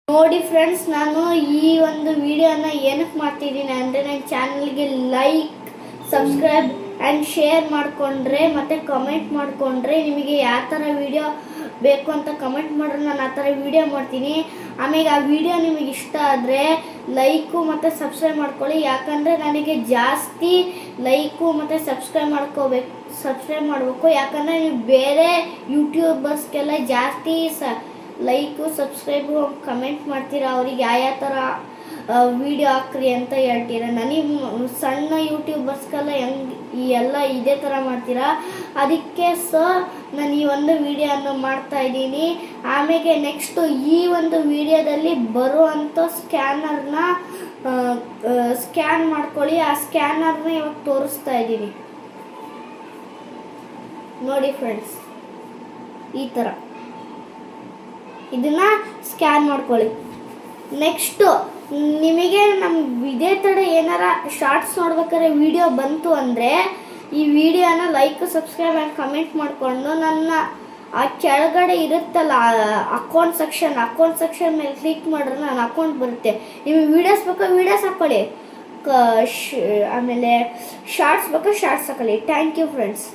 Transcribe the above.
ನೋಡಿ ಫ್ರೆಂಡ್ಸ್, ನಾನು ಈ ಒಂದು ವಿಡಿಯೋನ ಏನಕ್ಕೆ ಮಾಡ್ತಿದ್ದೀನಿ ಅಂದರೆ ನನ್ನ ಚಾನಲ್ಗೆ ಲೈಕ್, ಸಬ್ಸ್ಕ್ರೈಬ್ ಆ್ಯಂಡ್ ಶೇರ್ ಮಾಡಿಕೊಂಡ್ರೆ ಮತ್ತು ಕಮೆಂಟ್ ಮಾಡಿಕೊಂಡ್ರೆ ನಿಮಗೆ ಯಾವ ಥರ ವಿಡಿಯೋ ಬೇಕು ಅಂತ ಕಮೆಂಟ್ ಮಾಡಿದ್ರೆ ನಾನು ಆ ಥರ ವಿಡಿಯೋ ಮಾಡ್ತೀನಿ. ಆಮೇಲೆ ಆ ವಿಡಿಯೋ ನಿಮಗೆ ಇಷ್ಟ ಆದರೆ ಲೈಕು ಮತ್ತು ಸಬ್ಸ್ಕ್ರೈಬ್ ಮಾಡ್ಕೊಳ್ಳಿ. ಯಾಕಂದರೆ ನನಗೆ ಜಾಸ್ತಿ ಲೈಕು ಮತ್ತು ಸಬ್ಸ್ಕ್ರೈಬ್ ಮಾಡಬೇಕು. ಯಾಕಂದರೆ ನೀವು ಬೇರೆ ಯೂಟ್ಯೂಬರ್ಸ್ಗೆಲ್ಲ ಜಾಸ್ತಿ ಲೈಕು, ಸಬ್ಸ್ಕ್ರೈಬು, ಕಮೆಂಟ್ ಮಾಡ್ತೀರಾ. ಅವ್ರಿಗೆ ಯಾವ ಥರ ವಿಡಿಯೋ ಹಾಕ್ರಿ ಅಂತ ಹೇಳ್ತೀರ. ನನಗೆ ಸಣ್ಣ ಯೂಟ್ಯೂಬರ್ಸ್ಗೆಲ್ಲ ಎಲ್ಲ ಇದೇ ಥರ ಮಾಡ್ತೀರಾ. ಅದಕ್ಕೆ ನಾನು ಈ ಒಂದು ವಿಡಿಯೋನ ಮಾಡ್ತಾಯಿದ್ದೀನಿ. ಆಮೇಲೆ ನೆಕ್ಸ್ಟು ಈ ಒಂದು ವಿಡಿಯೋದಲ್ಲಿ ಬರುವಂಥ ಸ್ಕ್ಯಾನರ್ನ ಸ್ಕ್ಯಾನ್ ಮಾಡ್ಕೊಳ್ಳಿ. ಆ ಸ್ಕ್ಯಾನರ್ನ ಇವಾಗ ತೋರಿಸ್ತಾ ಇದ್ದೀನಿ ನೋಡಿ ಫ್ರೆಂಡ್ಸ್. ಈ ಥರ ಇದನ್ನು ಸ್ಕ್ಯಾನ್ ಮಾಡ್ಕೊಳ್ಳಿ. ನೆಕ್ಸ್ಟು ನಿಮಗೆ ಇದೇ ಥರ ಏನಾರ ಶಾರ್ಟ್ಸ್ ನೋಡ್ಬೇಕಾದ್ರೆ ವಿಡಿಯೋ ಬಂತು ಅಂದರೆ ಈ ವಿಡಿಯೋನ ಲೈಕ್, ಸಬ್ಸ್ಕ್ರೈಬ್ ಆ್ಯಂಡ್ ಕಮೆಂಟ್ ಮಾಡಿಕೊಂಡು ನನ್ನ ಆ ಕೆಳಗಡೆ ಇರುತ್ತಲ್ಲ ಅಕೌಂಟ್ ಸೆಕ್ಷನ್ ಮೇಲೆ ಕ್ಲಿಕ್ ಮಾಡಿದ್ರೆ ನನ್ನ ಅಕೌಂಟ್ ಬರುತ್ತೆ. ನಿಮಗೆ ವೀಡಿಯೋಸ್ ಬೇಕಾ ವೀಡಿಯೋಸ್ ಹಾಕ್ಕೊಳ್ಳಿ, ಆಮೇಲೆ ಶಾರ್ಟ್ಸ್ ಬೇಕಾ ಶಾರ್ಟ್ಸ್ ಹಾಕೊಳ್ಳಿ. Thank you friends.